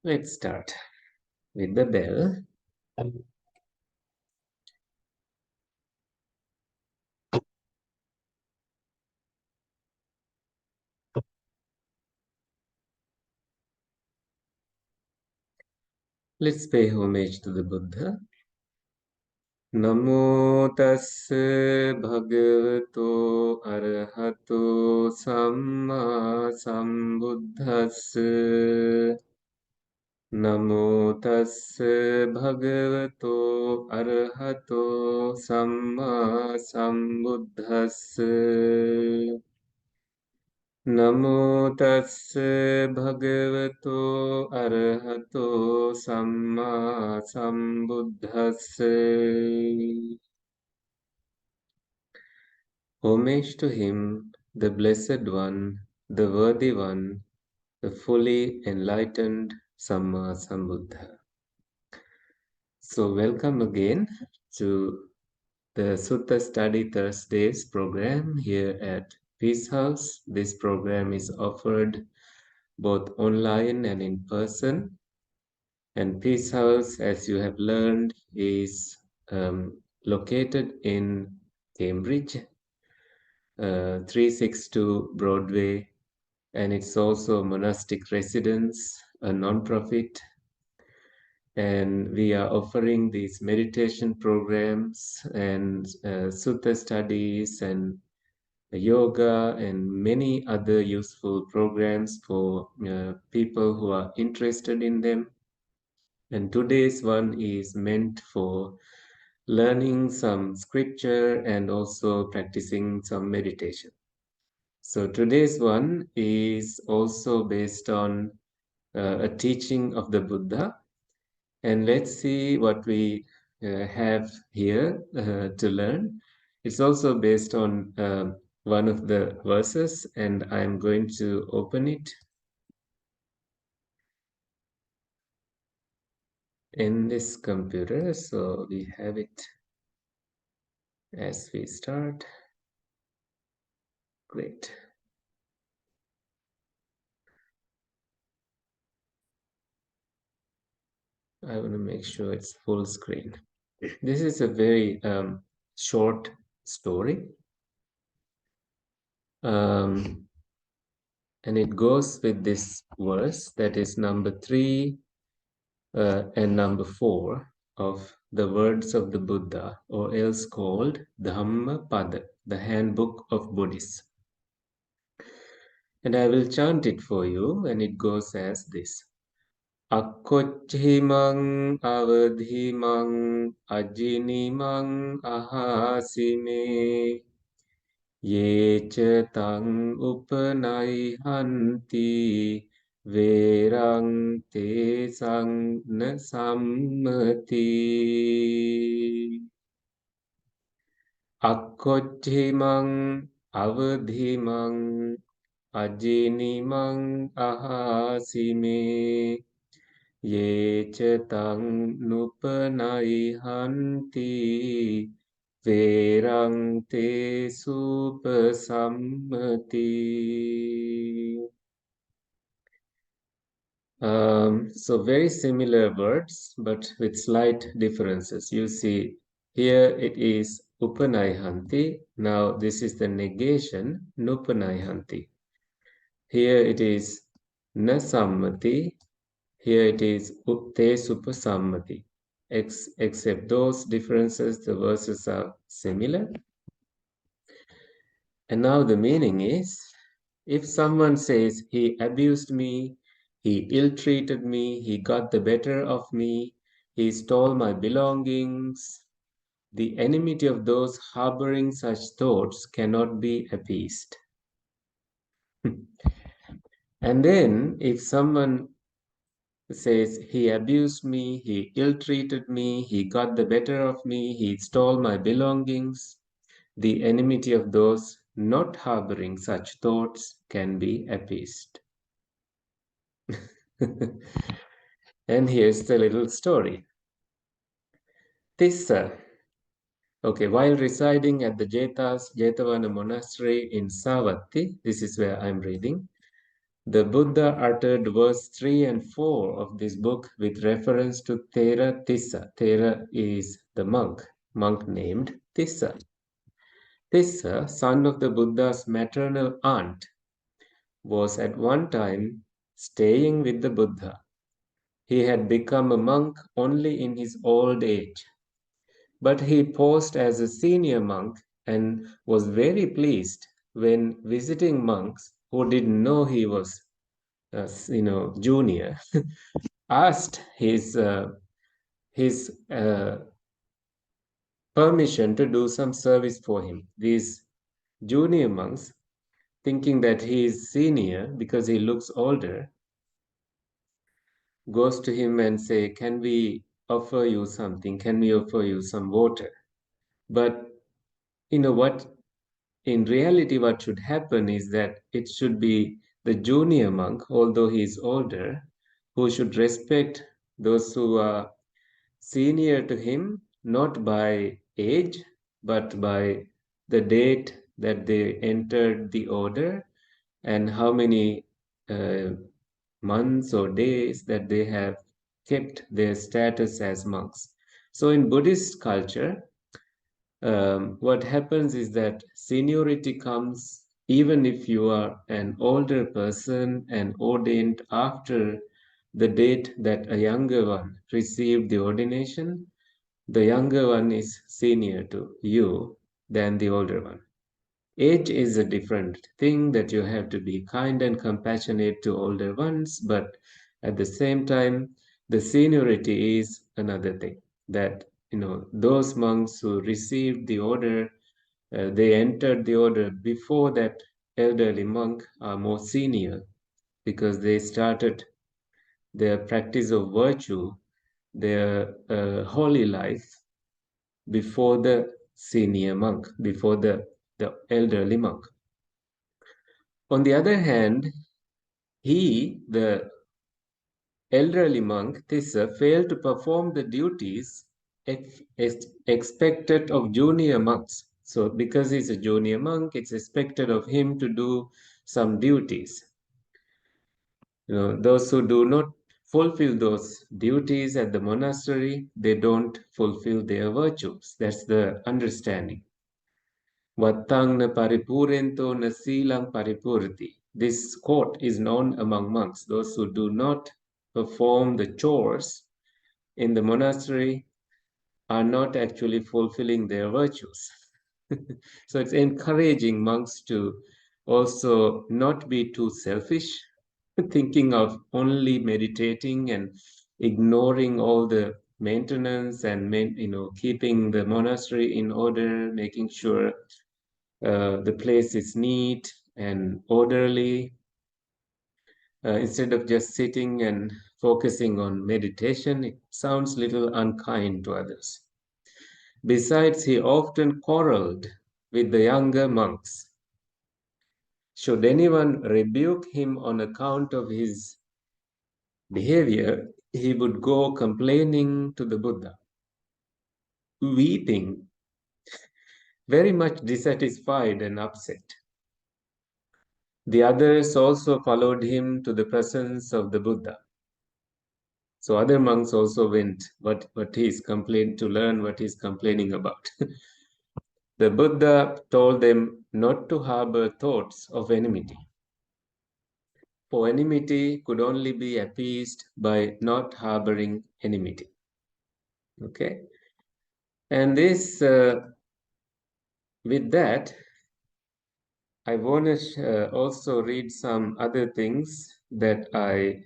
Let's start with the bell. Let's pay homage to the Buddha. Namo tassa bhagavato arahato samma sambuddhassa. Namo tassa bhagavato arahato samma sambuddhassa. Namo tassa bhagavato arahato samma sambuddhassa. Homage to him, the Blessed One, the Worthy One, the fully enlightened Samma Sambuddha. So welcome again to the Sutta Study Thursdays program here at Peace House. This program is offered both online and in person. And Peace House, as you have learned, is located in Cambridge, 362 Broadway, and it's also a monastic residence, a non-profit. And we are offering these meditation programs and sutta studies and yoga and many other useful programs for people who are interested in them. And today's one is meant for learning some scripture and also practicing some meditation. So today's one is also based on a teaching of the Buddha. And let's see what we have here to learn. It's also based on one of the verses, and I'm going to open it in this computer. So we have it as we start. Great. I want to make sure it's full screen. This is a very short story. And it goes with this verse that is number 3 and number 4 of the words of the Buddha, or else called Dhammapada, the handbook of Buddhists. And I will chant it for you, and it goes as this. Akkochhimang avadhimang ajinimang ahasime ye cha tang upanaihanti verang te sang na sammati. Akkochhimang avadhimang ajinimang ahasime ye cha tang nupanaihanti verang te supasammati. So very similar words, but with slight differences. You see, here it is upanaihanti. Now this is the negation, nupanaihanti. Here it is nasammati. Here it is te supasammati. Except those differences, the verses are similar. And now the meaning is, if someone says, he abused me, he ill-treated me, he got the better of me, he stole my belongings, the enmity of those harboring such thoughts cannot be appeased. And then if someone says, he abused me, he ill-treated me, he got the better of me, he stole my belongings, the enmity of those not harboring such thoughts can be appeased. And here's the little story. Tissa, while residing at the Jetavana monastery in Savatthi, this is where I'm reading, The Buddha uttered verse 3 and 4 of this book with reference to Thera Tissa. Thera is the monk named Tissa. Tissa, son of the Buddha's maternal aunt, was at one time staying with the Buddha. He had become a monk only in his old age, but he posed as a senior monk and was very pleased when visiting monks who didn't know he was, junior, asked his permission to do some service for him. These junior monks, thinking that he is senior because he looks older, goes to him and say, "Can we offer you something? Can we offer you some water?" But you know what? In reality, what should happen is that it should be the junior monk, although he is older, who should respect those who are senior to him, not by age, but by the date that they entered the order and how many uh, months or days that they have kept their status as monks. So in Buddhist culture, what happens is that seniority comes even if you are an older person and ordained after the date that a younger one received the ordination. The younger one is senior to you than the older one. Age is a different thing that you have to be kind and compassionate to older ones, but at the same time, the seniority is another thing that, those monks who received the order, they entered the order before that elderly monk are more senior because they started their practice of virtue, their holy life before the senior monk, before the elderly monk. On the other hand, the elderly monk, Tissa, failed to perform the duties expected of junior monks. So, because he's a junior monk, it's expected of him to do some duties. Those who do not fulfill those duties at the monastery, they don't fulfill their virtues. That's the understanding. Vattang na paripurento na silang paripurti. This quote is known among monks. Those who do not perform the chores in the monastery are not actually fulfilling their virtues. So it's encouraging monks to also not be too selfish, thinking of only meditating and ignoring all the maintenance and keeping the monastery in order, making sure the place is neat and orderly, instead of just sitting and focusing on meditation. It sounds little unkind to others. Besides, he often quarreled with the younger monks. Should anyone rebuke him on account of his behavior, he would go complaining to the Buddha, weeping, very much dissatisfied and upset. The others also followed him to the presence of the Buddha. So other monks also went what he's complained to learn what he's complaining about. The Buddha told them not to harbor thoughts of enmity. For enmity could only be appeased by not harboring enmity. Okay? And with that, I want to also read some other things that I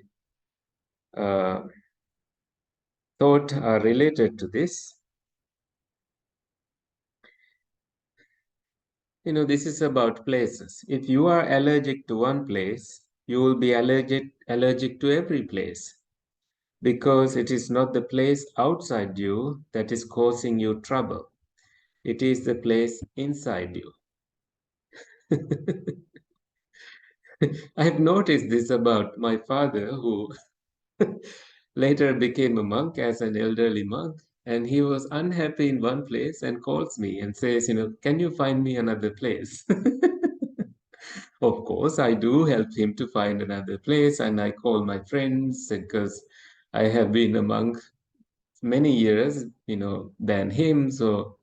thought are related to this. This is about places. If you are allergic to one place, you will be allergic to every place because it is not the place outside you that is causing you trouble. It is the place inside you. I've noticed this about my father, who later became a monk as an elderly monk, and he was unhappy in one place and calls me and says, can you find me another place? Of course, I do help him to find another place, and I call my friends because I have been among many years, than him. So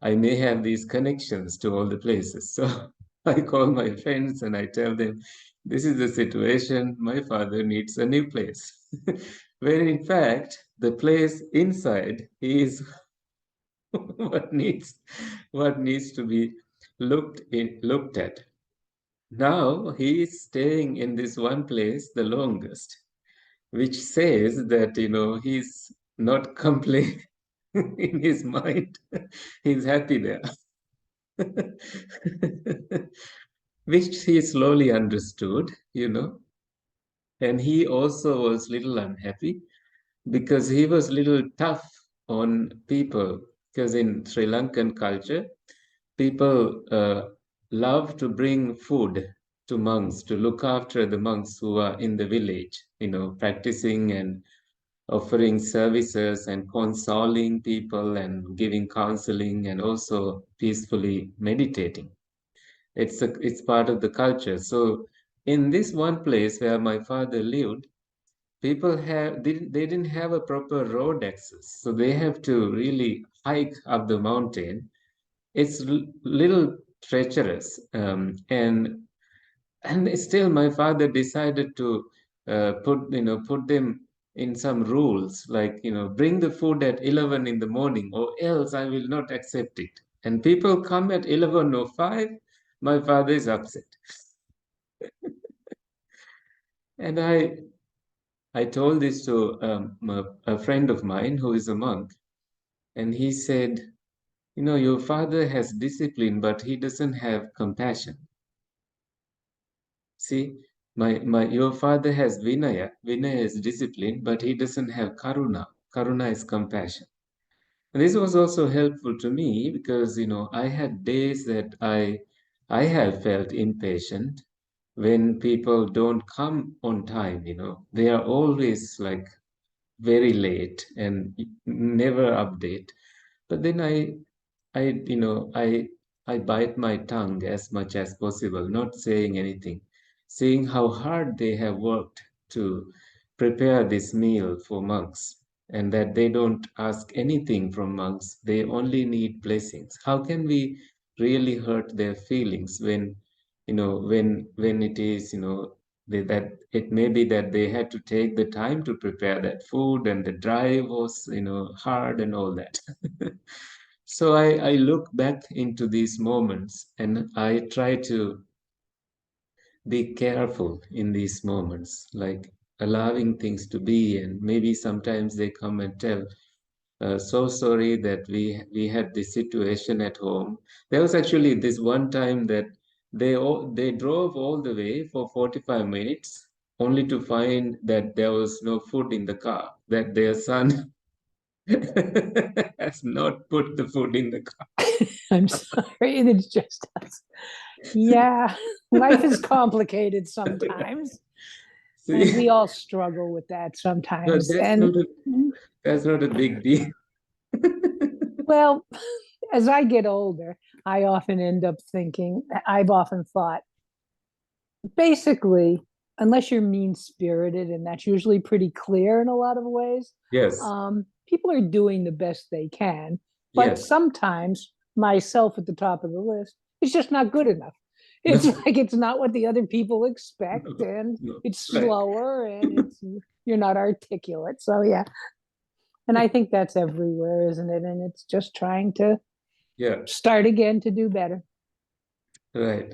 I may have these connections to all the places. So I call my friends and I tell them, this is the situation. My father needs a new place. Where in fact, the place inside is what needs what needs to be looked at. Now he is staying in this one place the longest, which says that he's not complaining in his mind. He's happy there. Which he slowly understood, and he also was little unhappy because he was little tough on people. Because in Sri Lankan culture, people love to bring food to monks to look after the monks who are in the village, practicing and offering services and consoling people and giving counseling and also peacefully meditating. It's part of the culture. So in this one place where my father lived, people they didn't have a proper road access, so they have to really hike up the mountain. It's little treacherous, and still my father decided to put them in some rules, like bring the food at 11 in the morning or else I will not accept it. And people come at 11:05, my father is upset. And I told this to a friend of mine who is a monk, and he said, your father has discipline but he doesn't have compassion. See, your father has Vinaya. Vinaya is discipline, but he doesn't have Karuna. Karuna is compassion. And this was also helpful to me because, I had days that I have felt impatient when people don't come on time, They are always like very late and never update. But then I bite my tongue as much as possible, not saying anything, seeing how hard they have worked to prepare this meal for monks, and that they don't ask anything from monks. They only need blessings. How can we really hurt their feelings when it is, that it may be that they had to take the time to prepare that food and the drive was, hard and all that. So I look back into these moments and I try to be careful in these moments, like allowing things to be. And maybe sometimes they come and tell, so sorry that we had this situation at home. There was actually this one time that they drove all the way for 45 minutes only to find that there was no food in the car, that their son has not put the food in the car. I'm sorry, it's just us. Yeah, life is complicated sometimes, and we See, all struggle with that but sometimes. And that's not a big deal. well, as I get older, I often end up thinking, I've often thought, basically, unless you're mean spirited, and that's usually pretty clear in a lot of ways, Yes, people are doing the best they can. But yes. sometimes, myself at the top of the list, is just not good enough. It's No, like it's not what the other people expect, no, and no. it's Right. slower, and you're not articulate. So yeah, and I think that's everywhere, isn't it? And it's just trying to Yeah, start again to do better. right.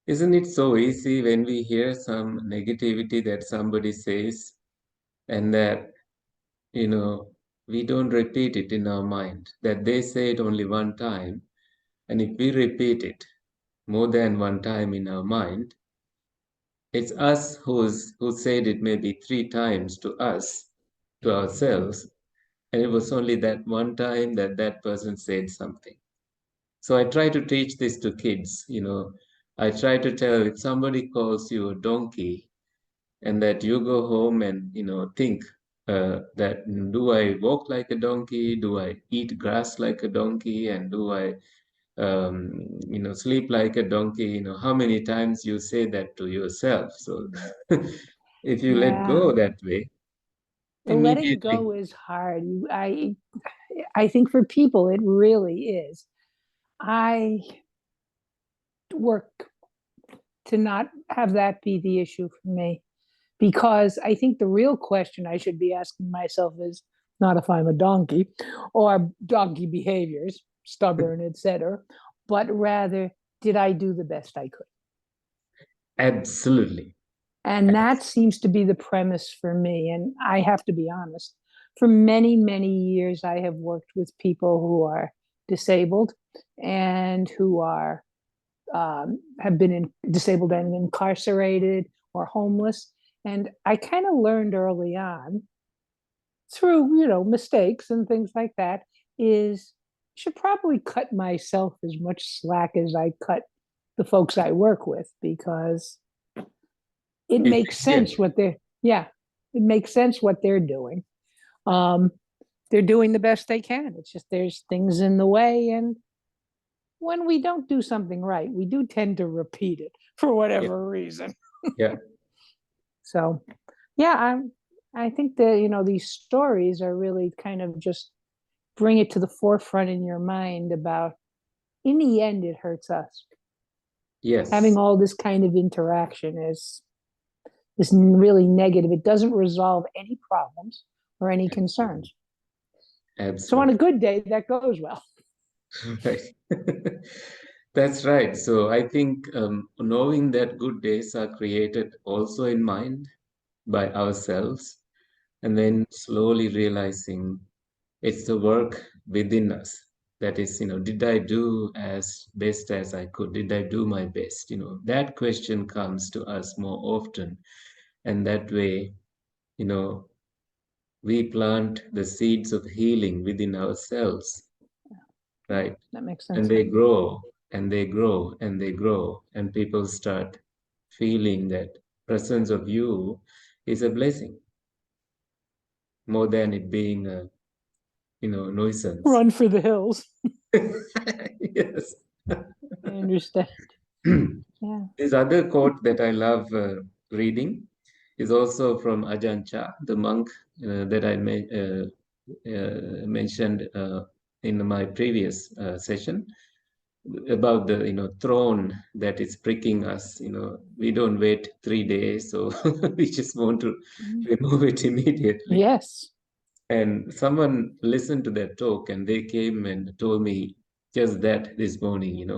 Isn't it so easy when we hear some negativity that somebody says and that, you know, we don't repeat it in our mind, that they say it only one time. And if we repeat it more than one time in our mind, it's us who said it maybe three times to us, to ourselves, and it was only that one time that that person said something. So I try to teach this to kids, I try to tell if somebody calls you a donkey and that you go home and, think that do I walk like a donkey? Do I eat grass like a donkey? And do I sleep like a donkey, how many times you say that to yourself. So if you let Yeah. go that way, The letting immediately, go is hard. I think for people it really is. I work to not have that be the issue for me, because I think the real question I should be asking myself is not if I'm a donkey or donkey behaviors, stubborn, etc., but rather, did I do the best I could? absolutely. And that seems to be the premise for me. And I have to be honest, for many, many years, I have worked with people who are disabled and who are have been disabled and incarcerated or homeless. And I kind of learned early on through, mistakes and things like that, is I should probably cut myself as much slack as I cut the folks I work with, because it It's makes sense easier. what they're, yeah, it makes sense what they're doing. Um, they're doing the best they can. It's just there's things in the way, and when we don't do something right, we do tend to repeat it for Yeah. whatever reason. Yeah. So, yeah, I think that these stories are really kind of just bring it to the forefront in your mind about, in the end, it hurts us. Having Yes. all this kind of interaction is really negative. It doesn't resolve any problems or any Absolutely. concerns. So on a Absolutely. good day, that goes well. Right. That's right. So I think knowing that good days are created also in mind by ourselves, and then slowly realizing it's the work within us. That is, did I do as best as I could? Did I do my best? That question comes to us more often. And that way, you know, we plant the seeds of healing within ourselves, Yeah, right? that makes And sense. they grow and they grow and they grow, and people start feeling that presence of you is a blessing more than it being a nuisance. Run for the hills. Yes. I understand. Yeah. This other quote that I love reading is also from Ajahn Chah, the monk that I mentioned in my previous session, about the throne that is pricking us. We don't wait 3 days, so we just want to remove it immediately. Yes. And someone listened to that talk, and they came and told me just that this morning.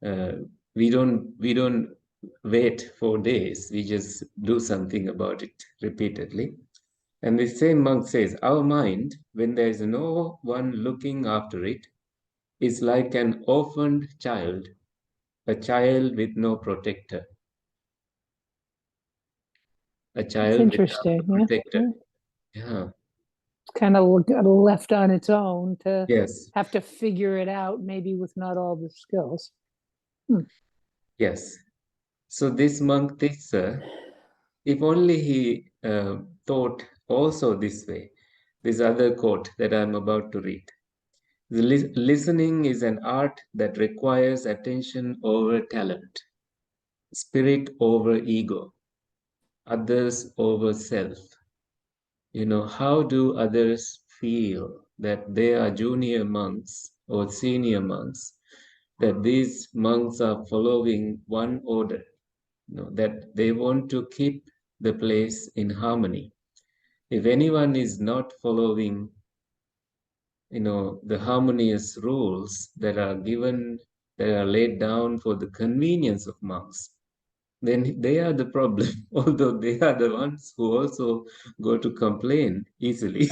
Uh, we don't wait 4 days. We just do something about it repeatedly. And the same monk says, our mind, when there is no one looking after it, is like an orphaned child, a child with no protector, a It's child without a interesting. Yeah. protector. Yeah. Yeah. It's kind of left on its own to Yes. have to figure it out, maybe with not all the skills. Hmm. Yes. So this monk thinks, if only he thought also this way. This other quote that I'm about to read. The listening is an art that requires attention over talent, spirit over ego, others over self. How do others feel that they are junior monks or senior monks, that these monks are following one order, that they want to keep the place in harmony. If anyone is not following, the harmonious rules that are given, that are laid down for the convenience of monks, then they are the problem, although they are the ones who also go to complain easily,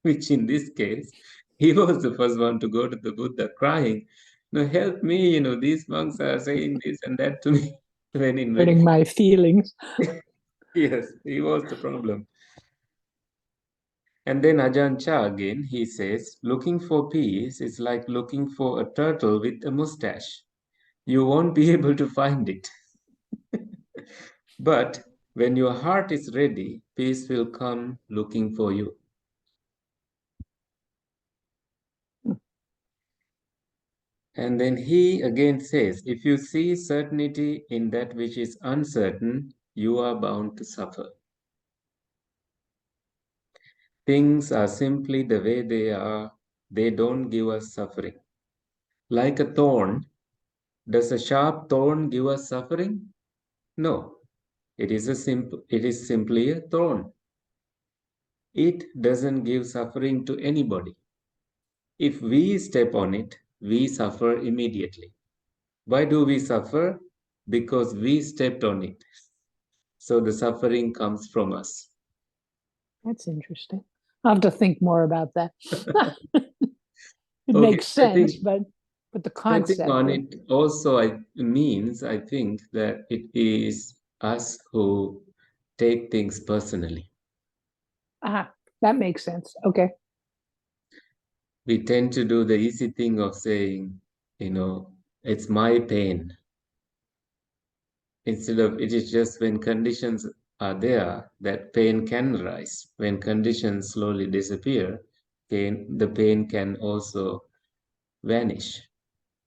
which in this case, he was the first one to go to the Buddha crying, help me, these monks are saying this and that to me. When in Hurting my feelings. yes, he was the problem. And then Ajahn Chah again, he says, looking for peace is like looking for a turtle with a mustache. You won't be able to find it. But when your heart is ready, peace will come looking for you. And then he again says, if you see certainty in that which is uncertain, you are bound to suffer. Things are simply the way they are. They don't give us suffering. Like a thorn, does a sharp thorn give us suffering? No. It is simply a thorn. It doesn't give suffering to anybody. If we step on it, we suffer immediately. Why do we suffer? Because we stepped on it. So the suffering comes from us. That's interesting. I'll have to think more about that. It Okay, makes sense, but the stepping concept on of it also means, I think, that it is us who take things personally. ah, that makes sense. Okay. We tend to do the easy thing of saying, it's my pain. Instead of it is just when conditions are there that pain can rise. When conditions slowly disappear, the pain can also vanish.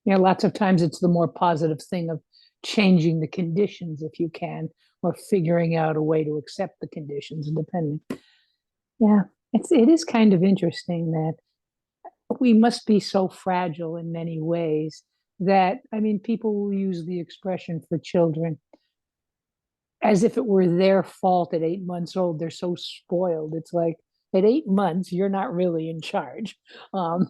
Yeah, lots of times it's the more positive thing of changing the conditions if you can, or figuring out a way to accept the conditions depending. Yeah, it is kind of interesting that we must be so fragile in many ways that I mean people will use the expression for children as if it were their fault at 8 months old. They're so spoiled. It's like at 8 months, you're not really in charge.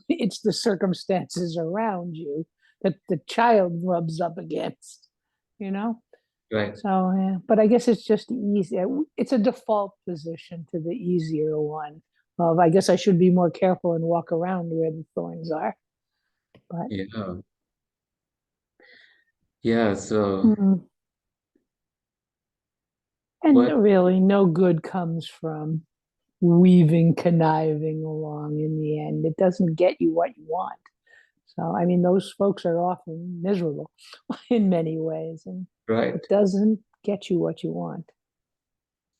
It's the circumstances around you that the child rubs up against, you know? Right. So, yeah. But I guess it's just easy. It's a default position to the easier one of, I guess I should be more careful and walk around where the thorns are. But, Yeah. Yeah. So mm, and what really, no good comes from weaving, conniving along in the end. It doesn't get you what you want. So, I mean, those folks are often miserable in many ways, and right. it doesn't get you what you want.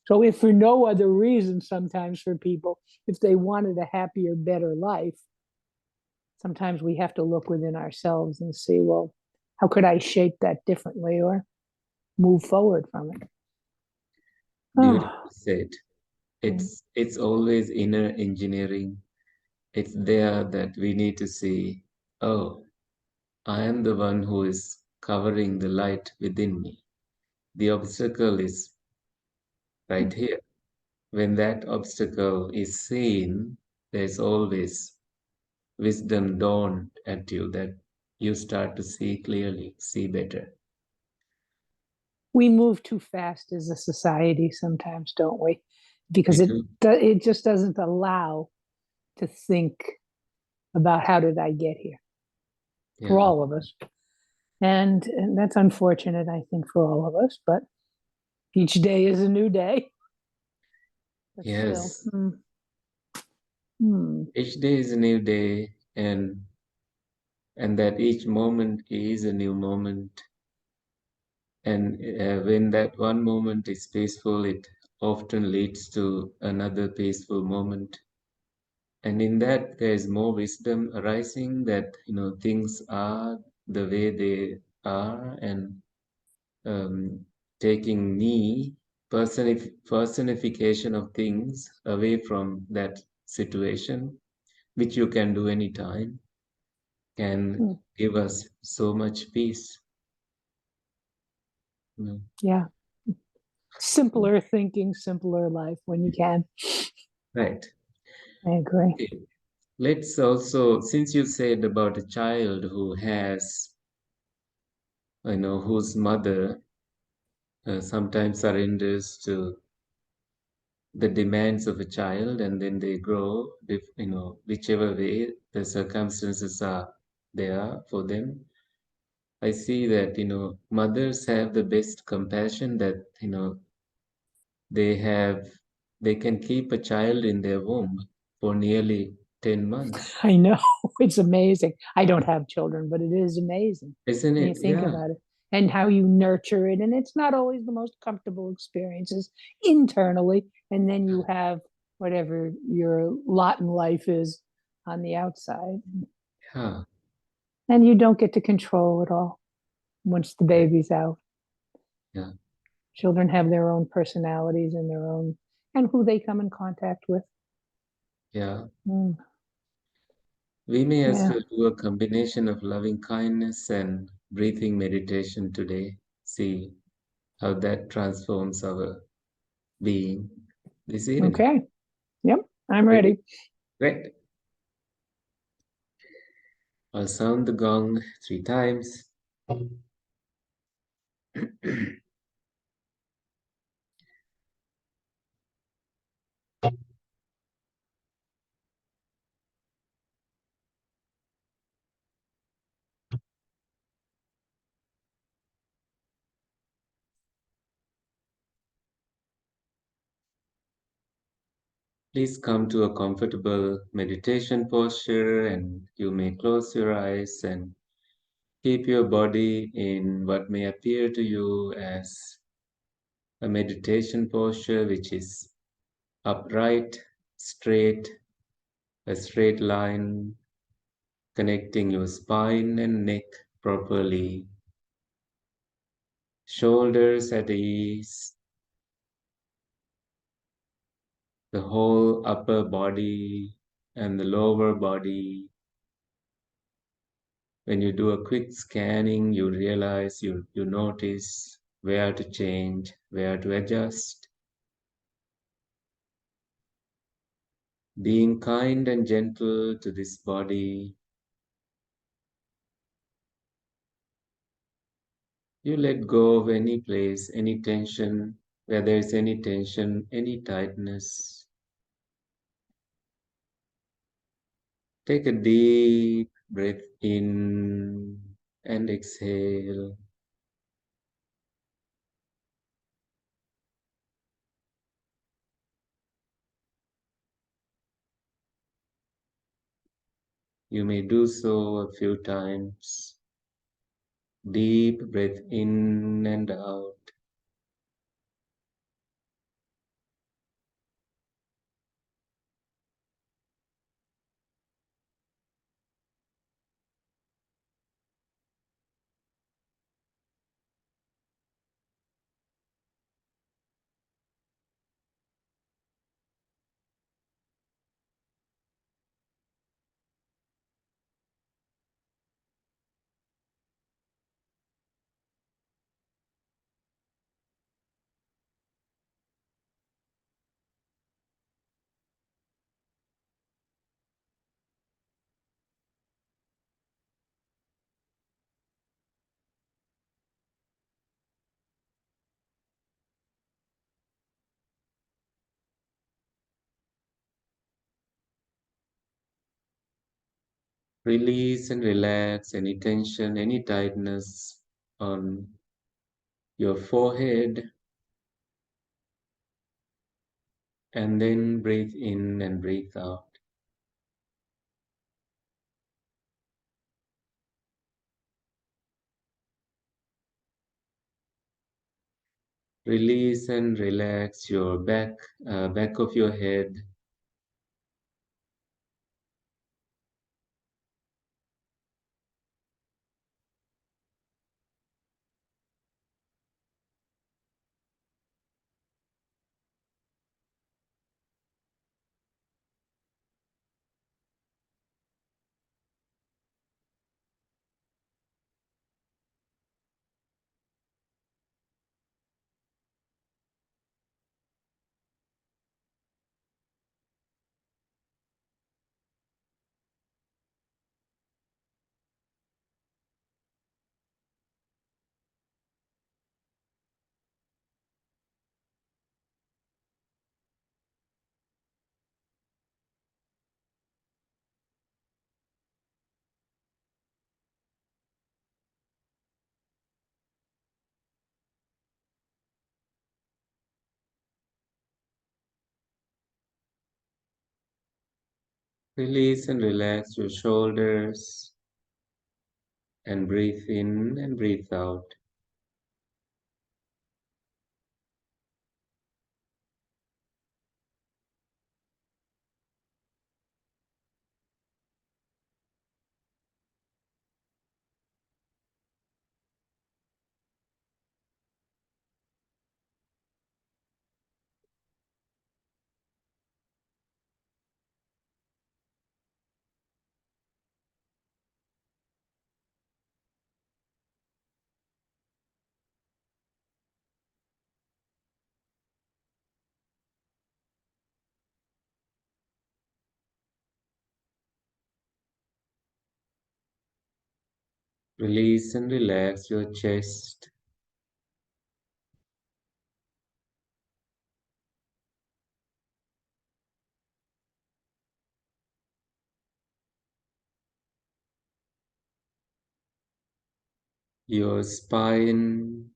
So, if for no other reason, sometimes for people, if they wanted a happier, better life, sometimes we have to look within ourselves and see, well, how could I shape that differently or move forward from it? Beautifully Oh, said. yeah. It's always inner engineering. It's there that we need to see, oh, I am the one who is covering the light within me. The obstacle is right here. When that obstacle is seen, there's always wisdom dawned at you that you start to see clearly, see better. We move too fast as a society sometimes, don't we? We Because do. it just doesn't allow to think about how did I get here for Yeah. all of us. And that's unfortunate, I think, for all of us, but each day is a new day. But still, Yes. hmm. Each day is a new day, and that each moment is a new moment. And when that one moment is peaceful, it often leads to another peaceful moment. And in that, there is more wisdom arising that, things are the way they are, and um, taking personification of things away from that situation, which you can do anytime, can Hmm. give us so much peace. You know. Yeah, simpler thinking, simpler life when you can. Right. I agree. Okay. Let's also, since you said about a child who has, whose mother sometimes surrenders to the demands of a child, and then they grow, whichever way the circumstances are there for them. I see that, mothers have the best compassion that, they have, they can keep a child in their womb for nearly 10 months. I know. It's amazing. I don't have children, but it is amazing Isn't when you it? think Yeah. about it and how you nurture it. And it's not always the most comfortable experiences internally. And then you have whatever your lot in life is on the outside. Yeah. And you don't get to control it all once the Right. baby's out. Yeah. Children have their own personalities and their own, and who they come in contact with. Yeah. Mm, We may as yeah. well do a combination of loving kindness and breathing meditation today. See how that transforms our being this evening. Okay. Yep. I'm Ready? ready. Great. I'll sound the gong 3 times. Please come to a comfortable meditation posture, and you may close your eyes and keep your body in what may appear to you as a meditation posture, which is upright, straight, a straight line connecting your spine and neck properly, shoulders at ease, the whole upper body and the lower body. When you do a quick scanning, you realize, you notice where to change, where to adjust. Being kind and gentle to this body, you let go of any place, any tension, where there is any tension, any tightness. Take a deep breath in and exhale. You may do so a few times. Deep breath in and out. Release and relax any tension, any tightness on your forehead, and then breathe in and breathe out. Release and relax your back of your head. Release and relax your shoulders and breathe in and breathe out. Release and relax your chest, your spine,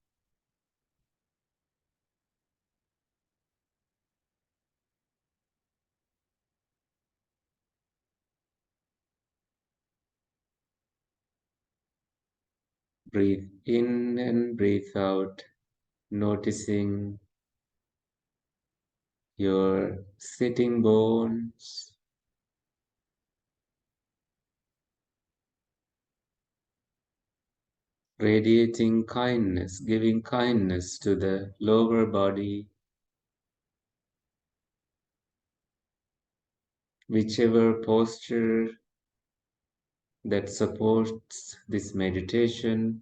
breathe in and breathe out, noticing your sitting bones, radiating kindness, giving kindness to the lower body, whichever posture that supports this meditation.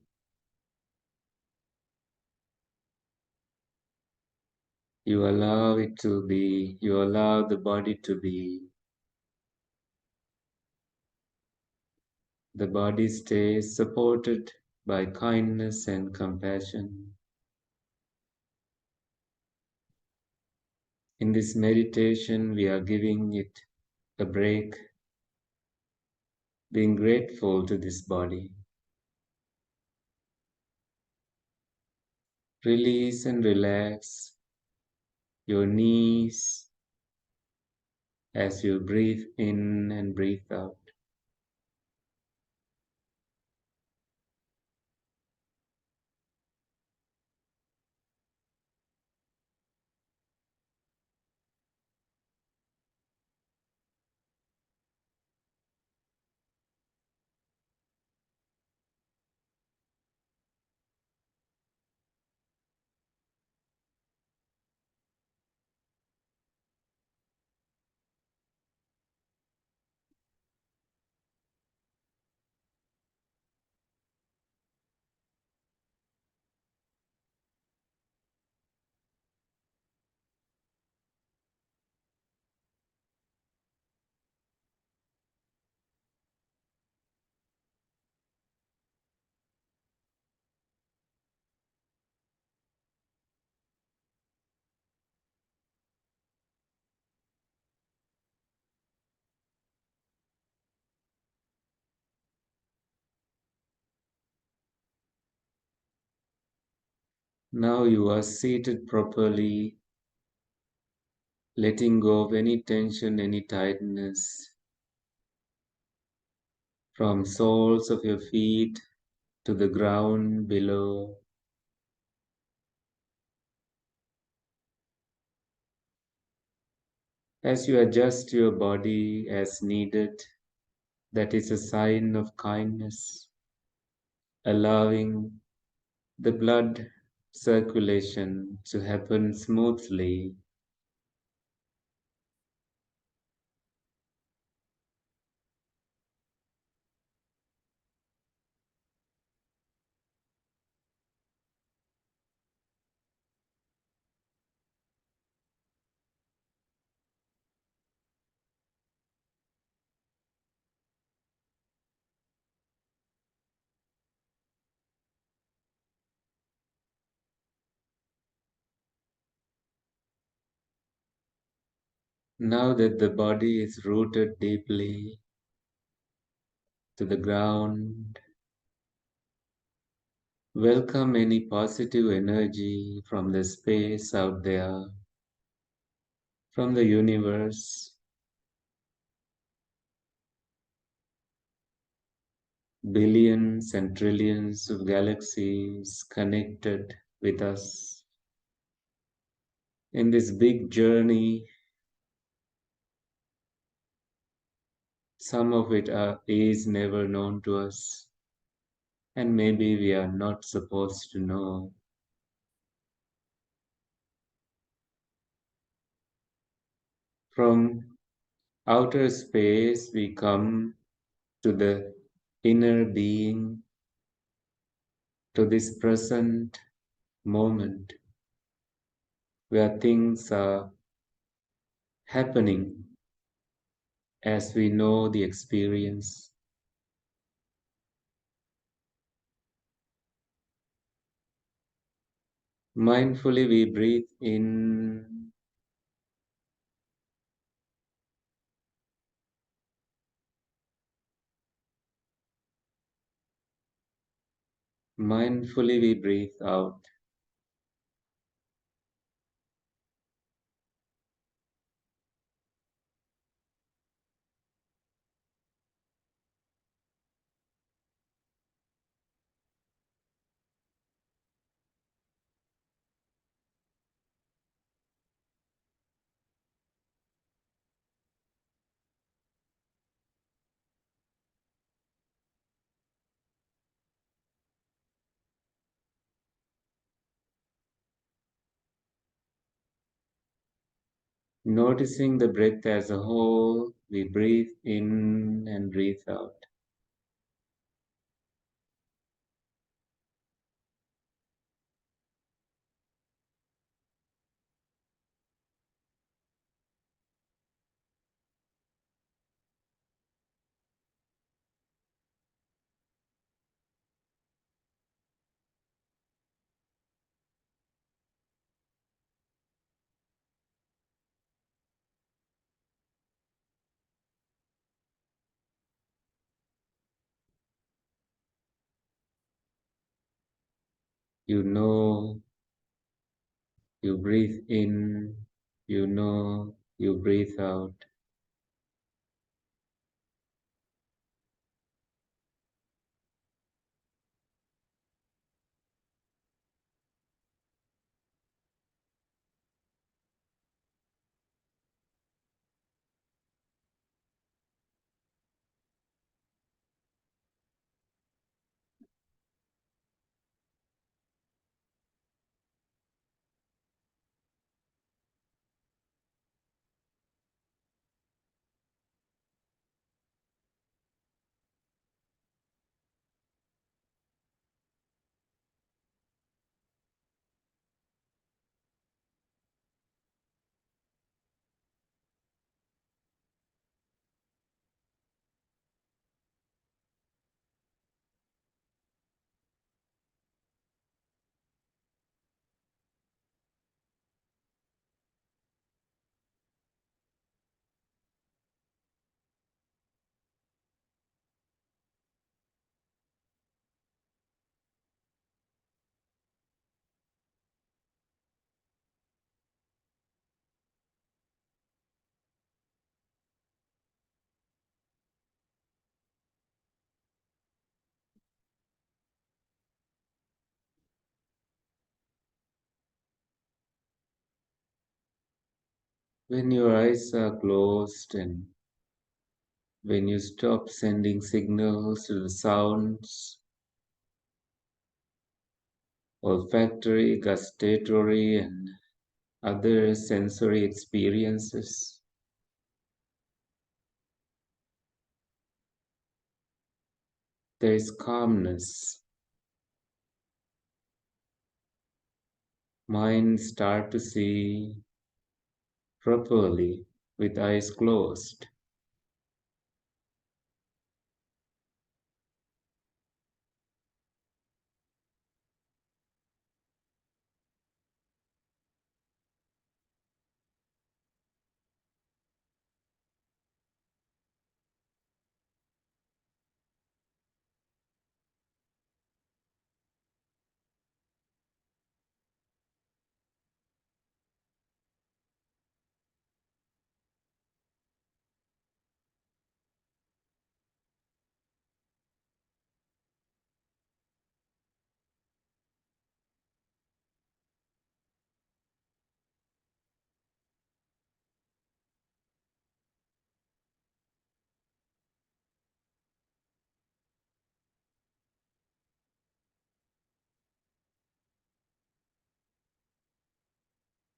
You allow it to be, you allow the body to be. The body stays supported by kindness and compassion. In this meditation, we are giving it a break, being grateful to this body. Release and relax your knees as you breathe in and breathe out. Now you are seated properly, letting go of any tension, any tightness from soles of your feet to the ground below. As you adjust your body as needed, that is a sign of kindness, allowing the blood circulation to happen smoothly. Now that the body is rooted deeply to the ground, welcome any positive energy from the space out there, from the universe, billions and trillions of galaxies connected with us. In this big journey, some of it is never known to us, and maybe we are not supposed to know. From outer space, we come to the inner being, to this present moment where things are happening as we know the experience. Mindfully we breathe in mindfully we breathe out. Noticing the breath as a whole, we breathe in and breathe out. You know, you breathe in, you know, you breathe out. When your eyes are closed and when you stop sending signals to the sounds, olfactory, gustatory, and other sensory experiences, there is calmness. Mind start to see properly with eyes closed.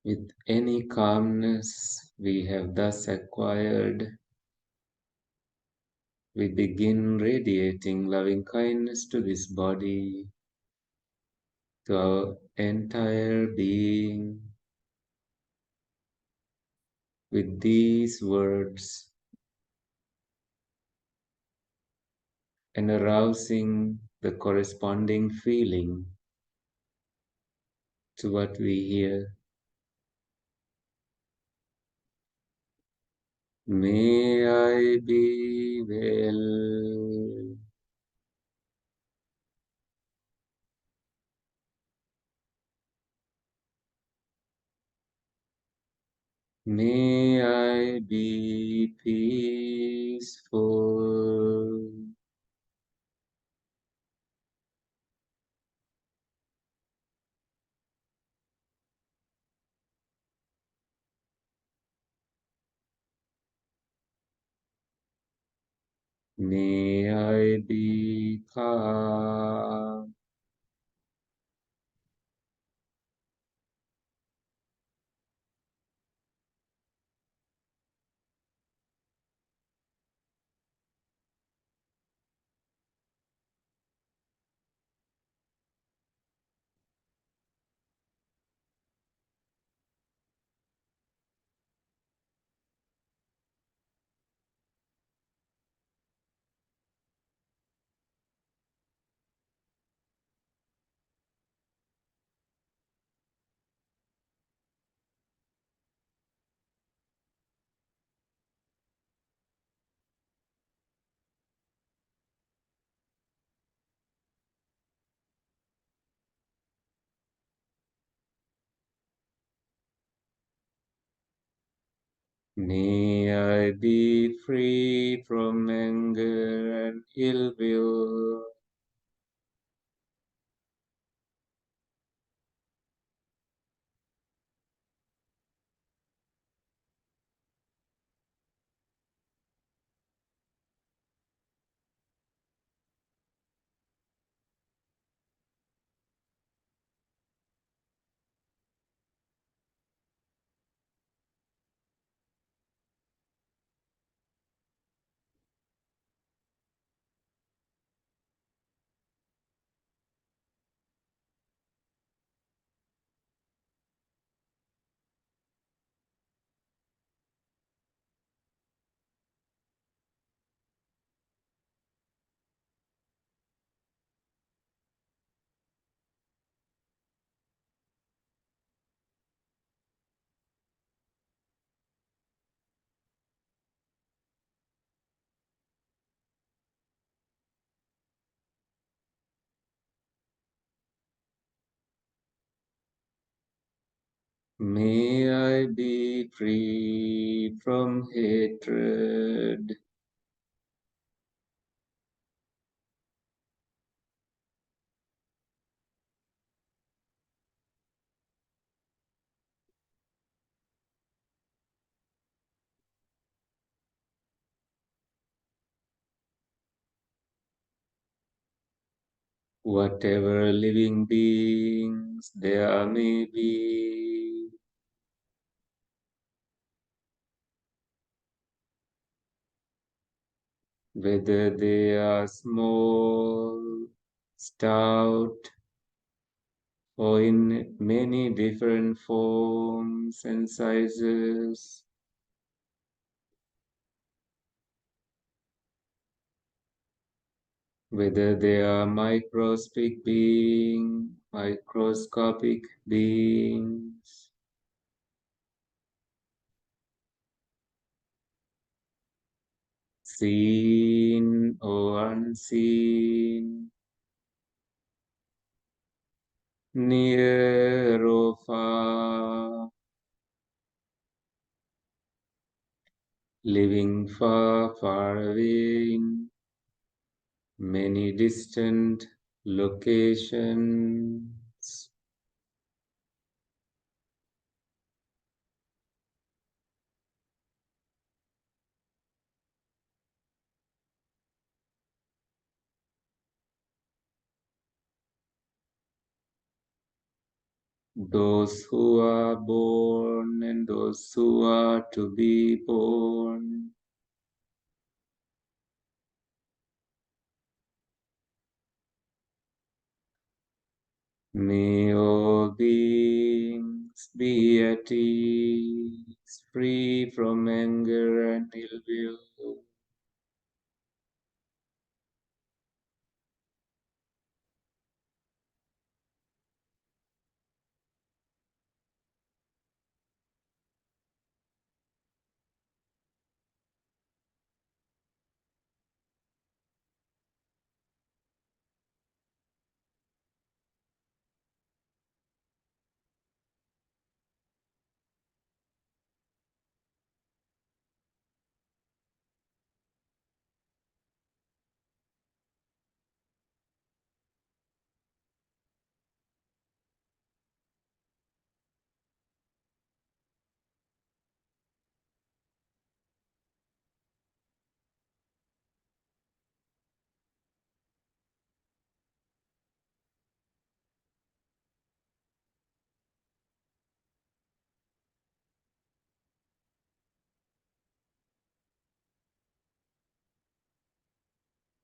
With any calmness we have thus acquired, we begin radiating loving kindness to this body, to our entire being, with these words and arousing the corresponding feeling. to what we hear. May I be well. May I be peaceful. May I be calm. May I be free from anger and ill will. May I be free from hatred. Whatever living beings there may be, whether they are small, stout, or in many different forms and sizes, whether they are microscopic beings, seen or unseen, near or far, living far, far away in many distant locations. Those who are born and those who are to be born. May all beings be at ease, free from anger and ill will.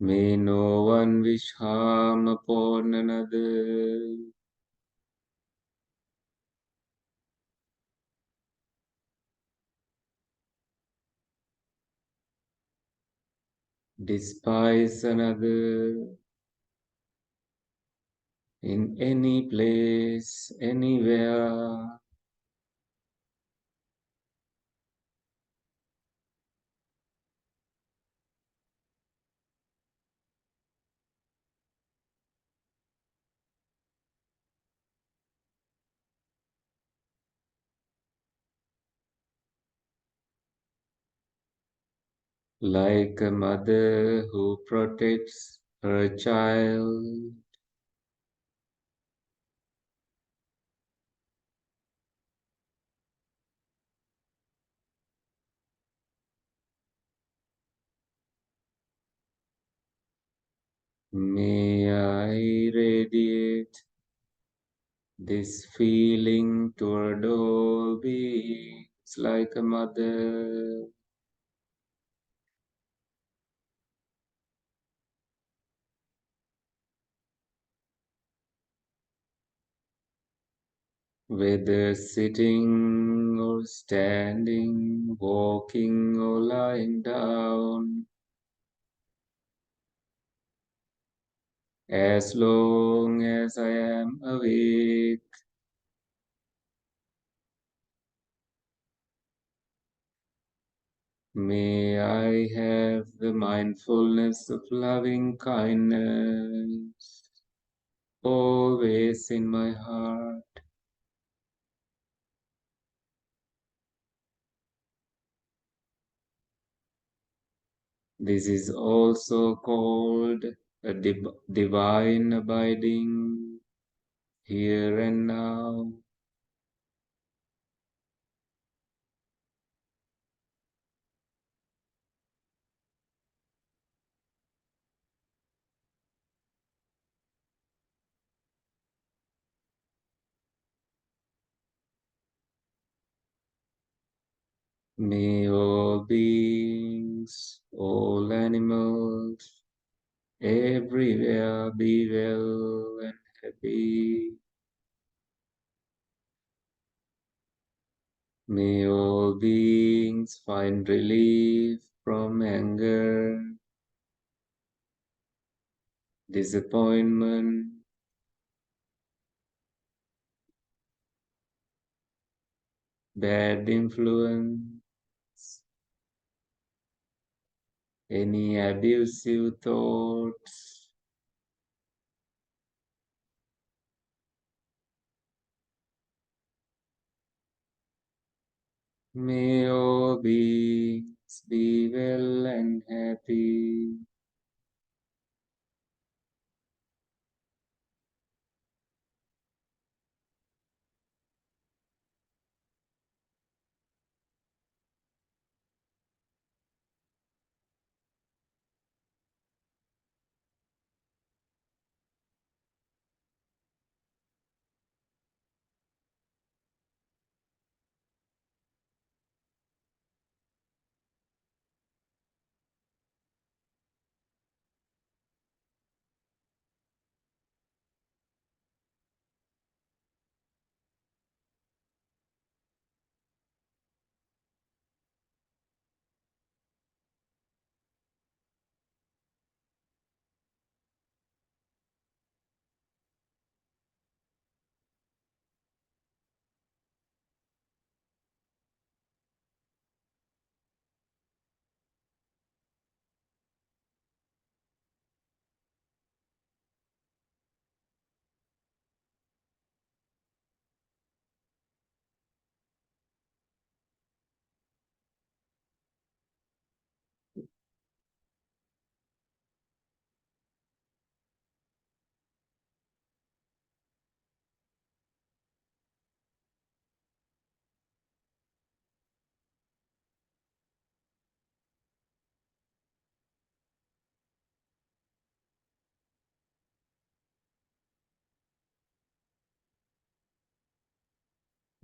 May no one wish harm upon another. Despise another in any place, anywhere. Like a mother who protects her child. May I radiate this feeling toward all beings like a mother. Whether sitting or standing, walking or lying down, as long as I am awake, may I have the mindfulness of loving kindness always in my heart. This is also called a divine abiding here and now. May all beings, all animals, everywhere be well and happy. May all beings find relief from anger, disappointment, bad influence, any abusive thoughts. May all beings be well and happy.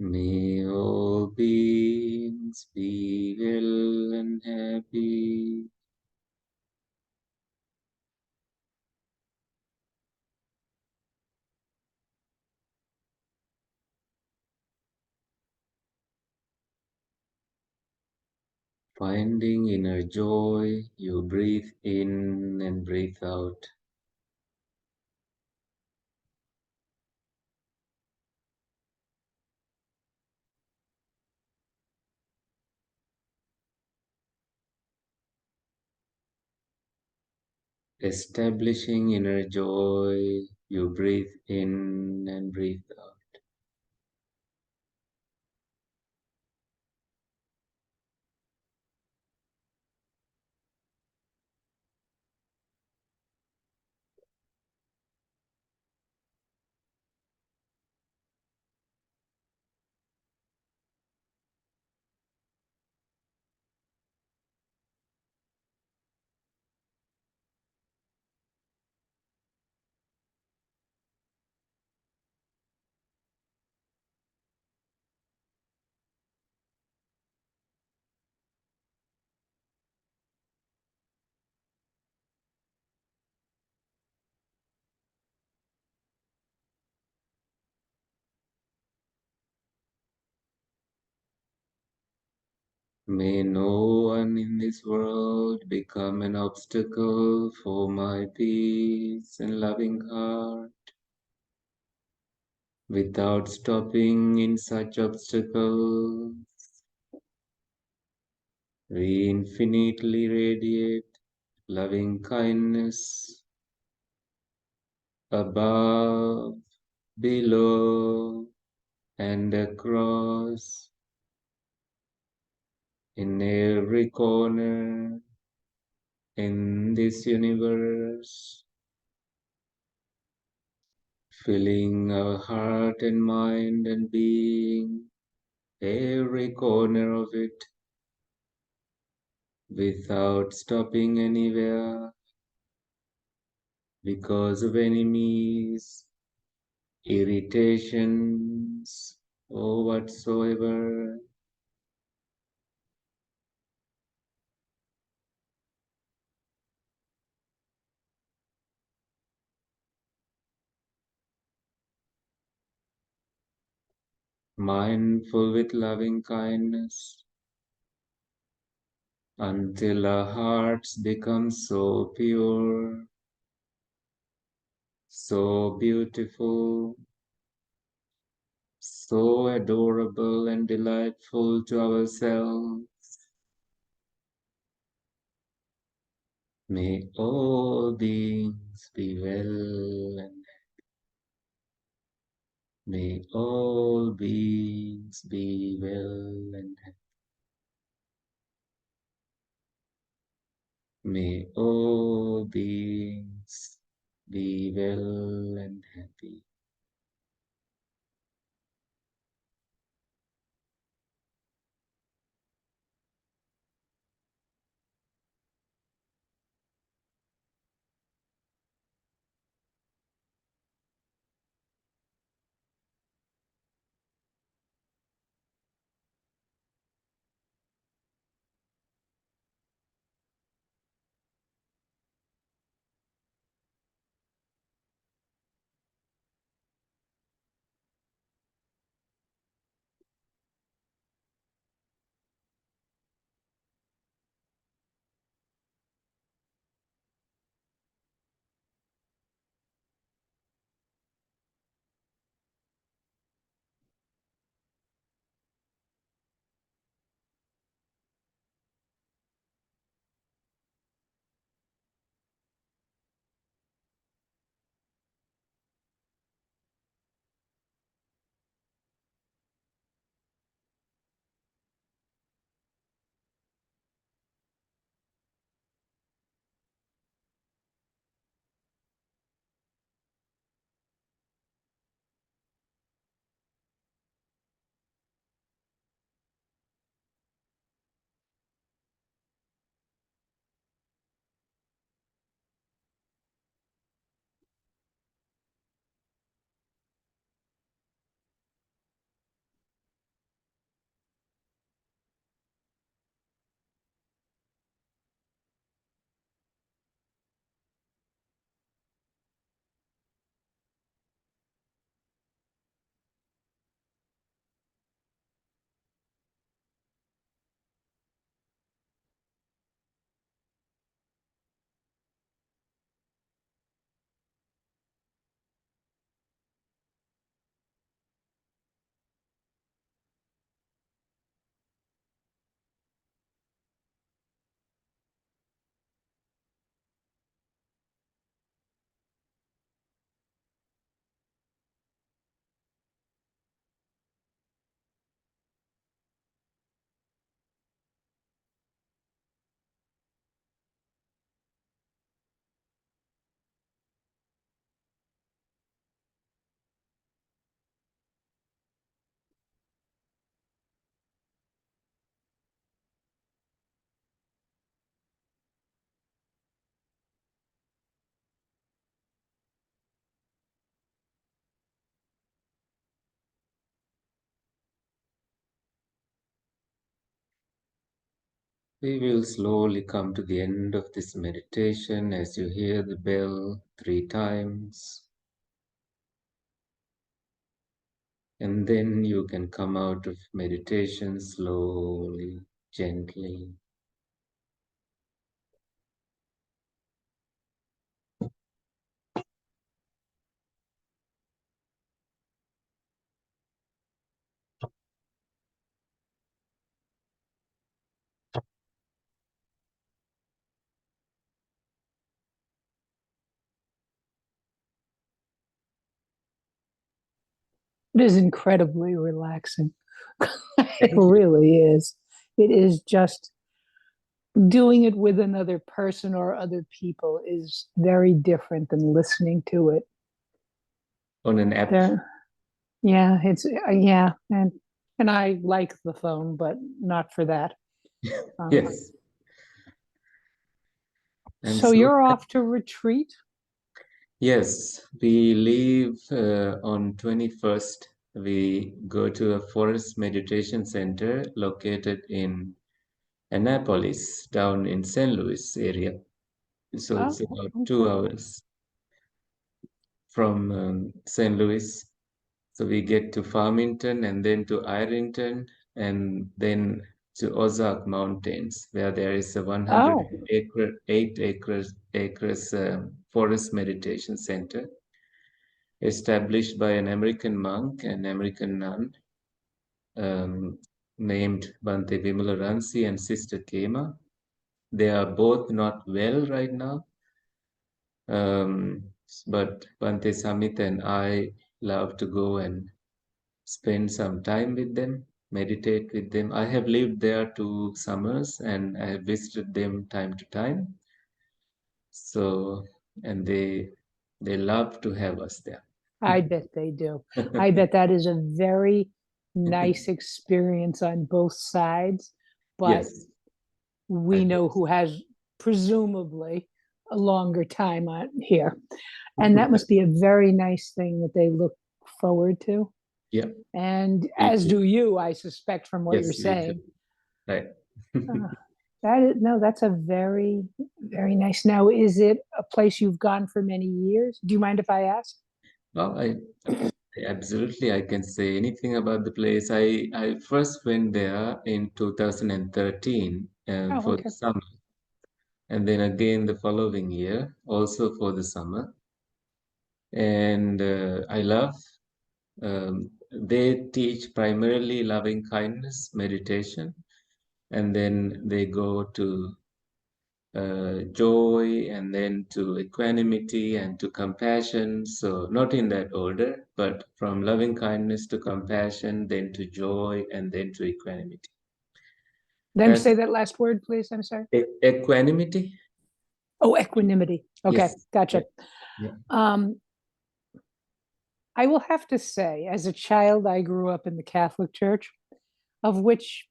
May all beings be well and happy. Finding inner joy, you breathe in and breathe out. Establishing inner joy, you breathe in and breathe out. May no one in this world become an obstacle for my peace and loving heart. Without stopping in such obstacles, we infinitely radiate loving kindness above, below, and across in every corner in this universe, filling our heart and mind and being, every corner of it, without stopping anywhere because of enemies, irritations, or whatsoever. Mindful with loving kindness until our hearts become so pure, so beautiful, so adorable and delightful to ourselves. May all beings be well, and may all beings be well, and may all beings be well and happy. We will slowly come to the end of this meditation as you hear the bell 3 times. And then you can come out of meditation slowly, gently. It is incredibly relaxing. It Thank you. really is. It is just doing it with another person or other people is very different than listening to it. On an app. There, yeah, it's yeah, and I like the phone, but not for that. Uh, Yes. And so so, you're off to retreat? yes, we leave on 21st. We go to a forest meditation center located in Annapolis, down in St. Louis area. So Oh, it's about two okay. hours from St. Louis. So we get to Farmington and then to Ironton and then to Ozark Mountains, where there is a 100 Oh, acre, 8 acres forest meditation center established by an American monk and American nun um, named Bhante Vimalaransi and Sister Kema. They are both not well right now, but Bhante Samit and I love to go and spend some time with them, meditate with them. I have lived there 2 summers and I have visited them time to time. So, and they love to have us there. I bet they do. I bet that is a very nice experience on both sides, but Yes, I we hope know who has presumably a longer time on here. And that must be a very nice thing that they look forward to. Yeah, And me as too. do you, I suspect, from what you're Yes, me too. saying. Right. Uh, that is, no, that's a very, very nice. Now, is it a place you've gone for many years? Do you mind if I ask? Well, absolutely I can say anything about the place. I first went there in 2013 Oh, for the okay. summer, and then again the following year also for the summer. And I love. They teach primarily loving kindness meditation, and then they go to joy, and then to equanimity and to compassion. So, not in that order, but from loving kindness to compassion, then to joy, and then to equanimity. Then That's say that last word, please. I'm sorry. equanimity. Oh, equanimity. Okay, Yes. Yeah. gotcha. Yeah. Um, I will have to say, as a child, I grew up in the Catholic Church, of which,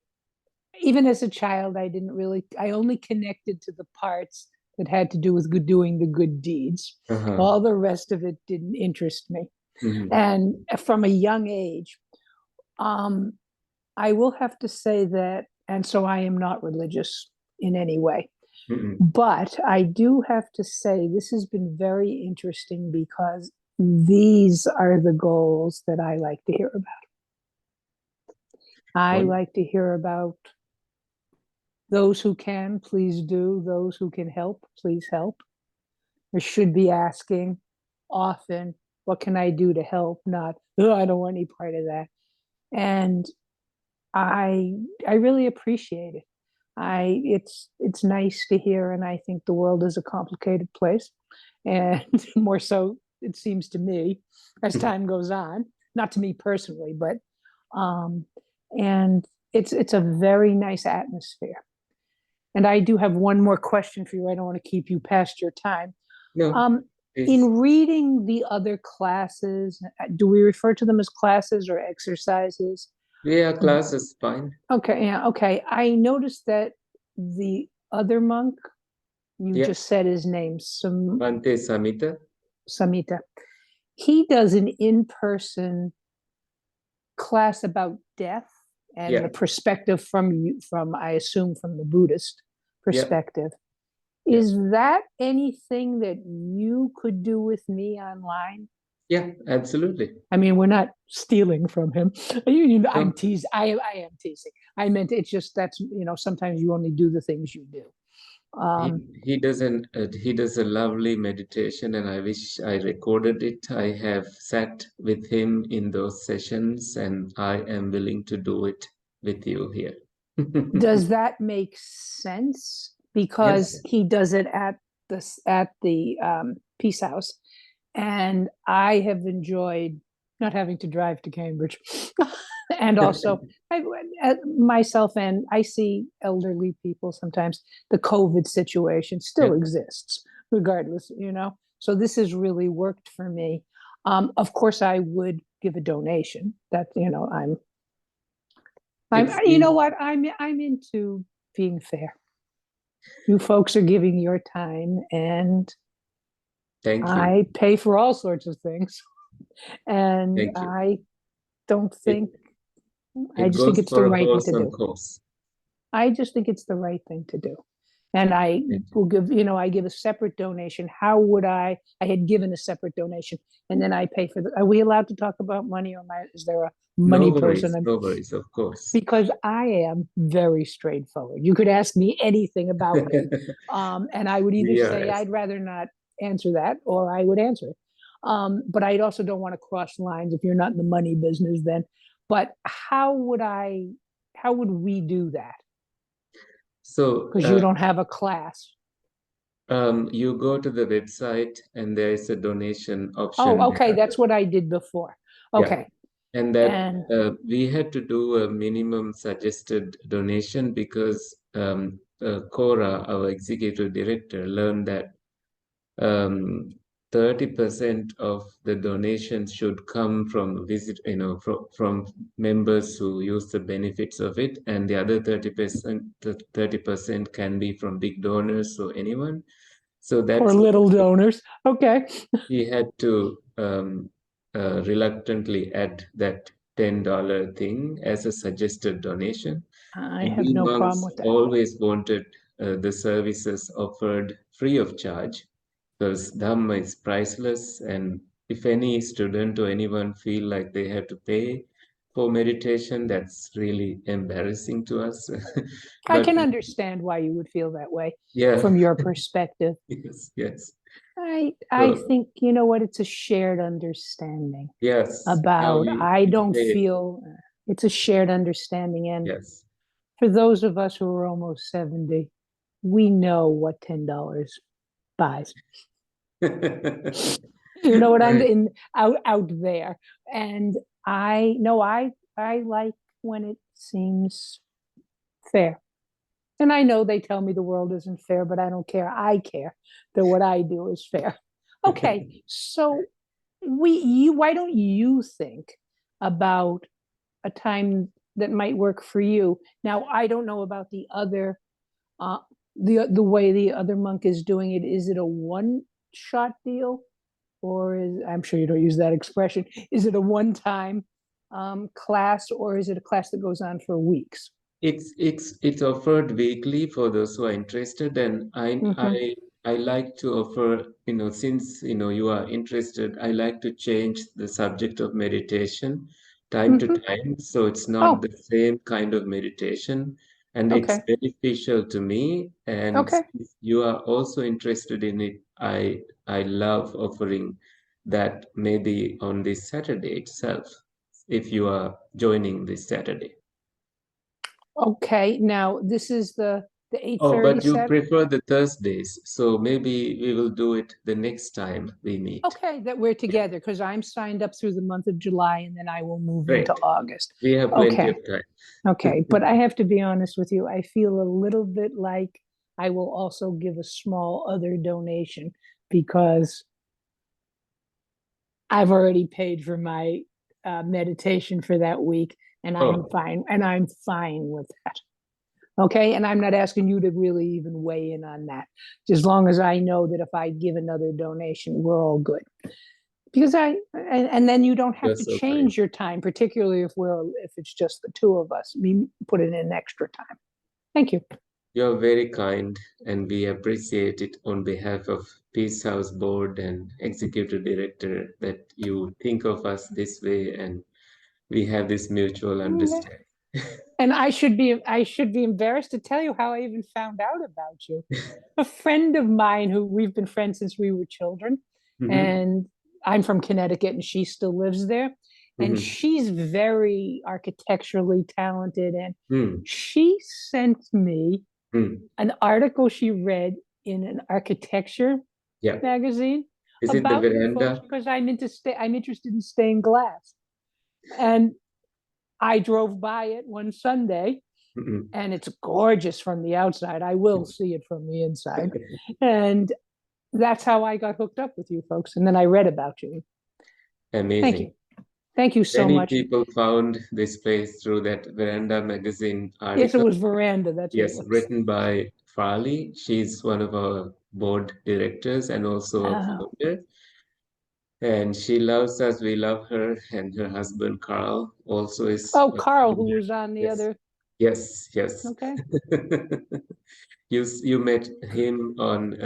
even as a child, I only connected to the parts that had to do with doing the good deeds. Uh-huh. All the rest of it didn't interest me. Hmm. And from a young age, um, I will have to say that, and so I am not religious in any way. Hmm. But I do have to say, this has been very interesting because these are the goals that I like to hear about. I One. like to hear about those who can, please do. Those who can help, please help. I should be asking often, what can I do to help? Not, oh, I don't want any part of that. And I I really appreciate it. It's nice to hear, and I think the world is a complicated place, and more so it seems to me as time goes on. Not to me personally, but um, and it's a very nice atmosphere. And I do have one more question for you. I don't want to keep you past your time. No, Um, it's in reading the other classes, do we refer to them as classes or exercises? yeah, class is fine. Okay, yeah, okay. I noticed that the other monk, you Yeah, just said his name, Bhante Samita. Samita. He does an in-person class about death and Yeah. the perspective from you, from, I assume, from the Buddhist Yeah. perspective. Yeah. Is that anything that you could do with me online? Yeah. Absolutely. I mean, we're not stealing from him. I'm No, teasing. I am teasing. I meant it's just that's, sometimes you only do the things you do. he Um, he does a lovely meditation, and I wish I recorded it. I have sat with him in those sessions, and I am willing to do it with you here. does that make sense? Yes. Because he does it at the Peace House, and I have enjoyed not having to drive to Cambridge, and also myself, and I see elderly people sometimes. The COVID situation still Yeah. exists, regardless. So this has really worked for me. Of course, I would give a donation. That I'm. It's You know been, what? I'm into being fair. You folks are giving your time, and thank you. I pay for all sorts of things. And Thank you. I don't It think, I it just think goes it's the for a right thing to wholesome do. cause. I just think it's the right thing to do. And I Thank you. will give, I give a separate donation. How would I had given a separate donation, and then I pay for the, are we allowed to talk about money, or is there a money person? No worries, of course. Because I am very straightforward. You could ask me anything about me, and I would either say Yes. I'd rather not answer that, or I would answer it. But I also don't want to cross lines if you're not in the money business. Then, but how would I? How would we do that? So, Because you don't have a class. you go to the website and there is a donation option Oh, okay, there. that's what I did before. Yeah. Okay, And that and we had to do a minimum suggested donation because Cora, our executive director, learned that um, 30% of the donations should come from from members who use the benefits of it, and the other 30% can be from big donors, so anyone. So or that's why little donors. Okay, he had to reluctantly add that $10 thing as a suggested donation. I And have we no problem monks with that. always wanted the services offered free of charge because Dhamma is priceless. And if any student or anyone feel like they have to pay for meditation, that's really embarrassing to us. I But can understand why you would feel that way yeah, from your perspective. yes, yes. I So think, you know what, it's a shared understanding yes, now about, I we don't say feel, it's a shared understanding. And yes. for those of us who are almost 70, we know what $10 buys. You know what I'm Right. in out there. And I know I like when it seems fair. And I know they tell me the world isn't fair, but I don't care. I care that what I do is fair. Okay, so why don't you think about a time that might work for you? Now, I don't know about the other, uh, the way the other monk is doing it. Is it a one shot deal, or is, I'm sure you don't use that expression? Is it a one time class, or is it a class that goes on for weeks? It's offered weekly for those who are interested, and Mm-hmm, I like to offer, since you are interested, I like to change the subject of meditation time to mm-hmm. time, so it's not Oh, the same kind of meditation, and it's okay, beneficial to me. And okay. if you are also interested in it, I love offering that maybe on this Saturday itself, if you are joining this Saturday. Okay, now this is the Oh, 8:30 but you set. prefer the Thursdays, so maybe we will do it the next time we meet. Okay, that we're Yeah, together because I'm signed up through the month of July, and then I will move into great. August. We have plenty Okay, of time. okay, but I have to be honest with you. I feel a little bit like I will also give a small other donation because I've already paid for my meditation for that week, and Oh, I'm fine with that. Okay, and I'm not asking you to really even weigh in on that. As long as I know that if I give another donation, we're all good. because and then you don't have You're to so kind. change your time, particularly if it's just the two of us. We put in an extra time. Thank you. You're very kind, and we appreciate it on behalf of Peace House Board and Executive Director that you think of us this way, and we have this mutual understanding. And I should be embarrassed to tell you how I even found out about you. A friend of mine who we've been friends since we were children, Mhm, and I'm from Connecticut and she still lives there. And mhm, she's very architecturally talented. And mm, she sent me mm. an article she read in an architecture Yeah. magazine Is it the about you folks veranda? because I'm interested in stained glass. And I drove by it one Sunday Mm-mm. and it's gorgeous from the outside. I will see it from the inside. And that's how I got hooked up with you folks. And then I read about you. Thank Amazing. you. Thank you so Many much. people found this place through that Veranda magazine Yes, it article. was Veranda. That's what it Yes, was. written by Farley. She's one of our board directors and also a Oh, founder. And she loves us, we love her, and her husband Carl also is oh, a Carl, who founder. was on the Yes, other. yes, yes. Okay. You met him on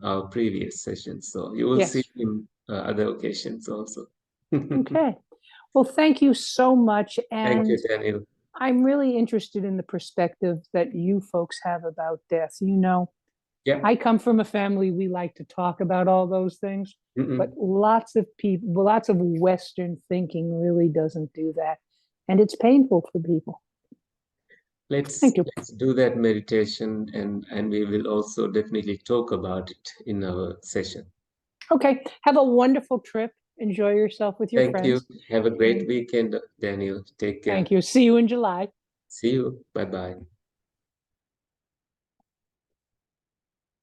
our previous session, so you will see Yes. him other occasions also. Okay. Well, thank you so much. Thank you, And Daniel. I'm really interested in the perspective that you folks have about death. Yeah. I come from a family, we like to talk about all those things, but Mm-mm. lots of people, lots of Western thinking really doesn't do that. And it's painful for people. Let's Thank you. let's do that meditation, and we will also definitely talk about it in our session. Okay. Have a wonderful trip. Enjoy yourself with your Thank you. friends. Have a great And weekend, Daniel. Take care. thank you. See you in July. See you. Bye bye.